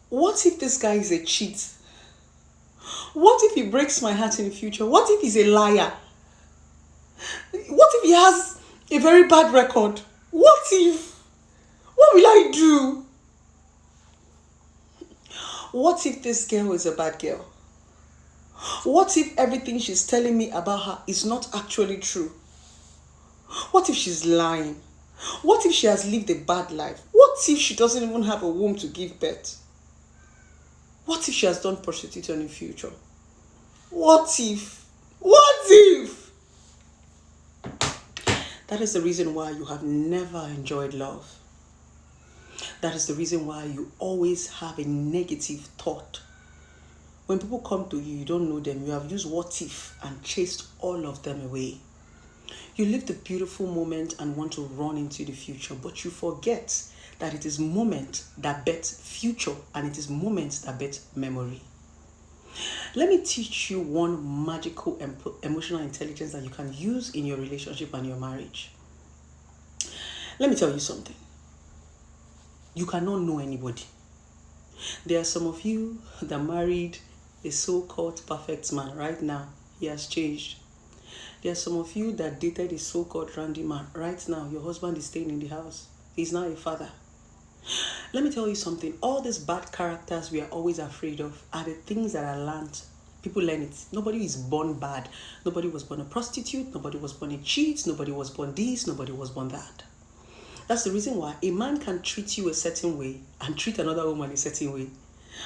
What if this guy is a cheat? What if he breaks my heart in the future? What if he's a liar? What if he has a very bad record? What if? What will I do? What if this girl is a bad girl? What if everything she's telling me about her is not actually true? What if she's lying? What if she has lived a bad life? What if she doesn't even have a womb to give birth? What if she has done prostitution in the future? What if? What if? That is the reason why you have never enjoyed love. That is the reason why you always have a negative thought. When people come to you, you don't know them. You have used what if and chased all of them away. You live the beautiful moment and want to run into the future, but you forget that it is moment that bet future and it is moments that bet memory. Let me teach you one magical emotional intelligence that you can use in your relationship and your marriage. Let me tell you something. You cannot know anybody. There are some of you that married a so-called perfect man right now. He has changed. There are some of you that dated a so-called randy man. Right now, your husband is staying in the house. He's now a father. Let me tell you something. All these bad characters we are always afraid of are the things that are learned. People learn it. Nobody is born bad. Nobody was born a prostitute. Nobody was born a cheat. Nobody was born this. Nobody was born that. That's the reason why a man can treat you a certain way and treat another woman a certain way.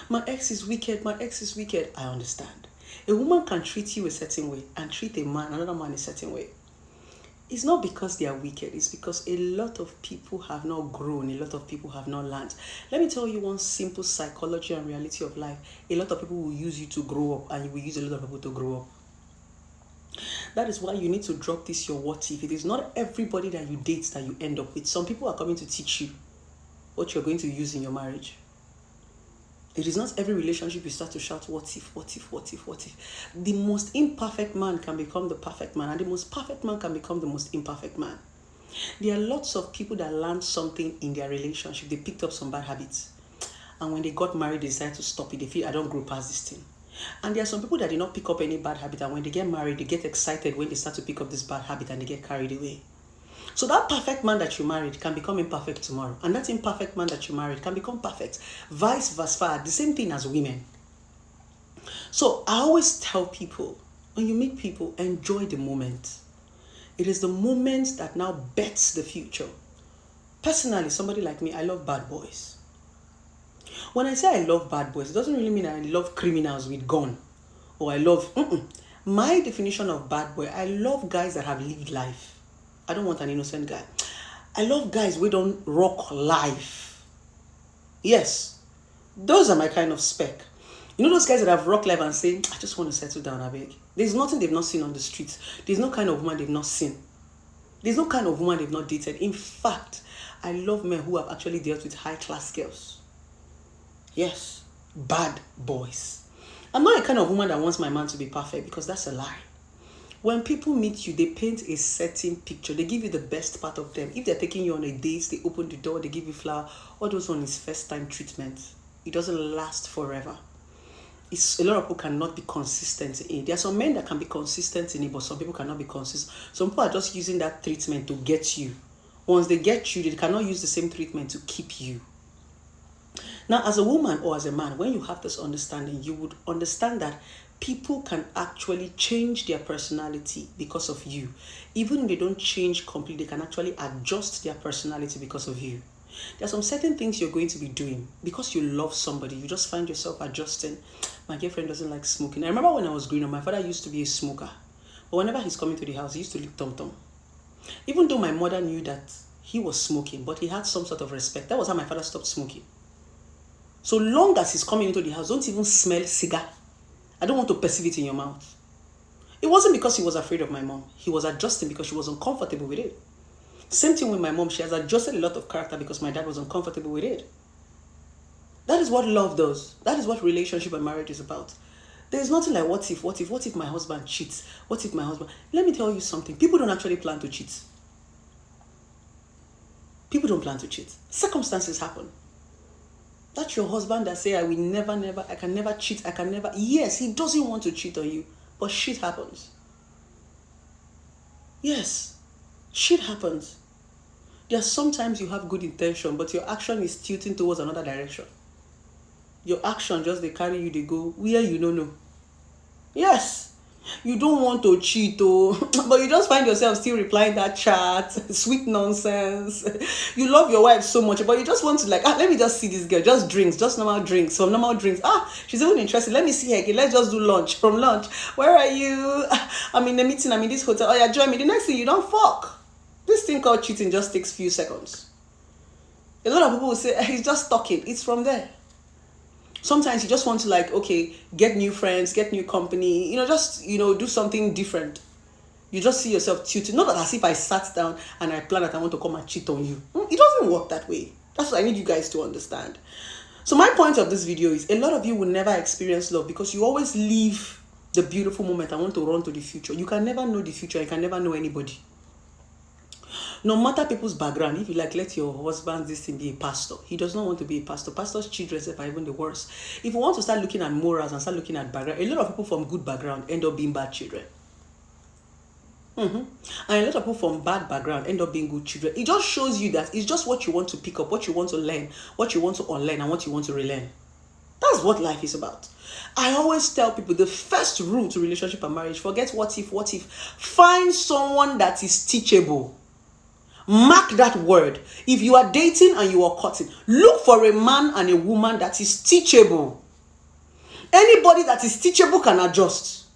My ex is wicked. My ex is wicked. I understand. A woman can treat you a certain way and treat another man a certain way. It's not because they are wicked. It's because a lot of people have not grown. A lot of people have not learned. Let me tell you one simple psychology and reality of life. A lot of people will use you to grow up and you will use a lot of people to grow up. That is why you need to drop this your what if. It is not everybody that you date that you end up with. Some people are coming to teach you what you're going to use in your marriage. It is not every relationship you start to shout, what if, what if, what if, what if. The most imperfect man can become the perfect man, and the most perfect man can become the most imperfect man. There are lots of people that learned something in their relationship. They picked up some bad habits. And when they got married, they decided to stop it. They feel, I don't grow past this thing. And there are some people that did not pick up any bad habit, and when they get married, they get excited when they start to pick up this bad habit and they get carried away. So that perfect man that you married can become imperfect tomorrow. And that imperfect man that you married can become perfect. Vice versa, the same thing as women. So I always tell people, when you meet people, enjoy the moment. It is the moment that now bets the future. Personally, somebody like me, I love bad boys. When I say I love bad boys, it doesn't really mean I love criminals with gun. Or I love... My definition of bad boy, I love guys that have lived life. I don't want an innocent guy. I love guys who don't rock life. Yes, those are my kind of spec. You know those guys that have rock life and say, I just want to settle down, I beg. There's nothing they've not seen on the streets. There's no kind of woman they've not seen. There's no kind of woman they've not dated. In fact, I love men who have actually dealt with high-class girls. Yes, bad boys. I'm not a kind of woman that wants my man to be perfect, because that's a lie. When people meet you, they paint a certain picture. They give you the best part of them. If they're taking you on a date, they open the door, they give you flower. All those on is first time treatment. It doesn't last forever. A lot of people cannot be consistent in it. There are some men that can be consistent in it, but some people cannot be consistent. Some people are just using that treatment to get you. Once they get you, they cannot use the same treatment to keep you. Now, as a woman or as a man, when you have this understanding, you would understand that people can actually change their personality because of you. Even if they don't change completely, they can actually adjust their personality because of you. There are some certain things you're going to be doing because you love somebody. You just find yourself adjusting. My girlfriend doesn't like smoking. I remember when I was growing up, my father used to be a smoker. But whenever he's coming to the house, he used to lick tom-tom. Even though my mother knew that he was smoking, but he had some sort of respect. That was how my father stopped smoking. So long as he's coming into the house, don't even smell cigar. I don't want to perceive it in your mouth. It wasn't because he was afraid of my mom. He was adjusting because she was uncomfortable with it. Same thing with my mom. She has adjusted a lot of character because my dad was uncomfortable with it. That is what love does. That is what relationship and marriage is about. There is nothing like what if my husband cheats? What if my husband... Let me tell you something. People don't actually plan to cheat. People don't plan to cheat. Circumstances happen. That's your husband that say, I will never, never, I can never cheat, I can never. Yes, he doesn't want to cheat on you, but shit happens. Yes, shit happens. There are sometimes you have good intention, but your action is tilting towards another direction. Your action just they carry you, they go where you don't know. Yes. You don't want to cheat, but you just find yourself still replying that chat, sweet nonsense. You love your wife so much, but you just want to let me just see this girl, just drinks, just normal drinks, some normal drinks. She's even interested. Let me see her again. Let's just do lunch. From lunch, where are you? I'm in the meeting. I'm in this hotel. Oh yeah, join me. The next thing you don't fuck. This thing called cheating just takes few seconds. A lot of people will say he's just talking. It's from there. Sometimes you just want to get new friends, get new company, just do something different. You just see yourself cheating. Not as if I sat down and I planned that I want to come and cheat on you. It doesn't work that way. That's what I need you guys to understand. So my point of this video is a lot of you will never experience love because you always leave the beautiful moment and want to run to the future. You can never know the future. You can never know anybody. No matter people's background, if you let your husband this thing be a pastor, he does not want to be a pastor. Pastors' children are even the worst. If you want to start looking at morals and start looking at background, a lot of people from good background end up being bad children. And a lot of people from bad background end up being good children. It just shows you that it's just what you want to pick up, what you want to learn, what you want to unlearn, and what you want to relearn. That's what life is about. I always tell people the first rule to relationship and marriage, forget what if. Find someone that is teachable. Mark that word. If you are dating and you are courting, look for a man and a woman that is teachable. Anybody that is teachable can adjust.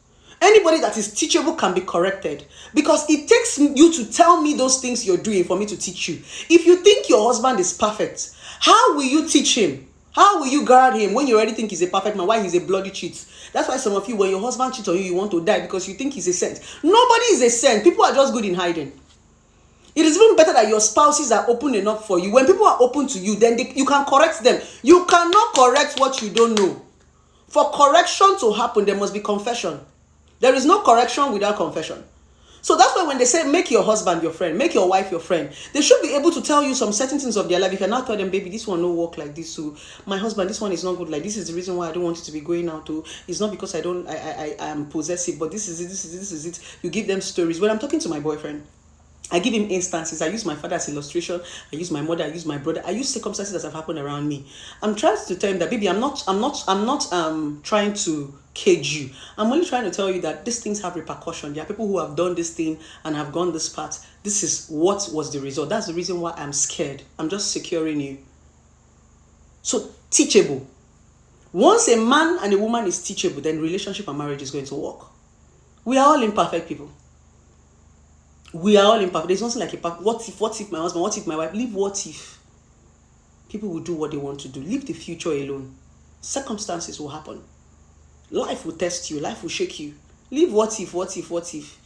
Anybody that is teachable can be corrected. Because it takes you to tell me those things you're doing for me to teach you. If you think your husband is perfect, how will you teach him? How will you guard him when you already think he's a perfect man? Why he's a bloody cheat? That's why some of you, when your husband cheats on you, you want to die because you think he's a saint. Nobody is a saint. People are just good in hiding. It is even better that your spouses are open enough for you. When people are open to you, then you can correct them. You cannot correct what you don't know. For correction to happen, there must be confession. There is no correction without confession. So that's why when they say make your husband your friend, make your wife your friend, they should be able to tell you some certain things of their life. You cannot tell them, baby, this one no work like this. So my husband, this one is not good. Like this is the reason why I don't want you to be going out to. It's not because I am possessive, but this is it. You give them stories. When I'm talking to my boyfriend, I give him instances. I use my father as illustration. I use my mother. I use my brother. I use circumstances that have happened around me. I'm trying to tell him that, baby, I'm not trying to cage you. I'm only trying to tell you that these things have repercussion. There are people who have done this thing and have gone this path. This is what was the result. That's the reason why I'm scared. I'm just securing you. So teachable. Once a man and a woman is teachable, then relationship and marriage is going to work. We are all imperfect people. We are all imperfect. There's nothing like a perfect. What if my husband? What if my wife? Leave what if. People will do what they want to do. Leave the future alone. Circumstances will happen. Life will test you. Life will shake you. Leave what if.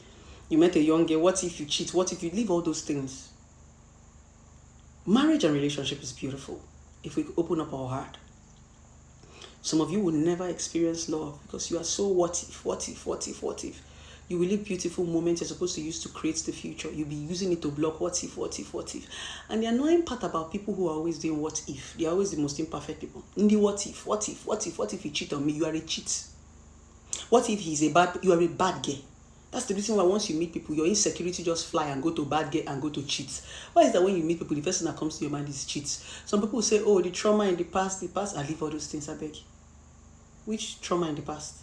You met a young girl. What if you cheat? What if you leave all those things? Marriage and relationship is beautiful if we open up our heart. Some of you will never experience love because you are so what if. You will live beautiful moments you're supposed to use to create the future. You'll be using it to block what if. And the annoying part about people who are always doing what if, they're always the most imperfect people. In the what if you cheat on me, you are a cheat. What if you are a bad guy? That's the reason why once you meet people, your insecurity just fly and go to bad guy and go to cheat. Why is that when you meet people, the first thing that comes to your mind is cheats? Some people say, oh, the trauma in the past, I leave all those things, I beg. Which trauma in the past?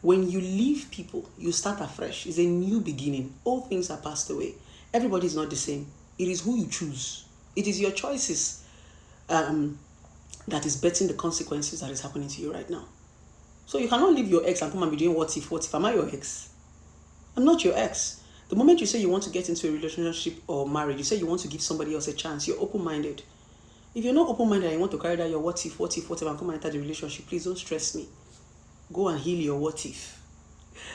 When you leave people, you start afresh. It's a new beginning. All things are passed away. Everybody is not the same. It is who you choose. It is your choices that is betting the consequences that is happening to you right now. So you cannot leave your ex and come and be doing what if. Am I your ex? I'm not your ex. The moment you say you want to get into a relationship or marriage, you say you want to give somebody else a chance, you're open-minded. If you're not open-minded and you want to carry that your what if, and come and enter the relationship, please don't stress me. Go and heal your what if.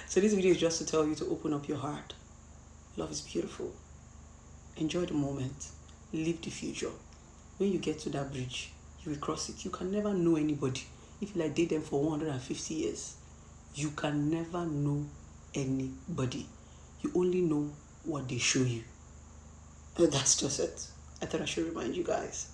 So this video is just to tell you to open up your heart. Love is beautiful. Enjoy the moment. Live the future. When you get to that bridge, you will cross it. You can never know anybody. If you date them for 150 years, you can never know anybody. You only know what they show you. That's just it. I thought I should remind you guys.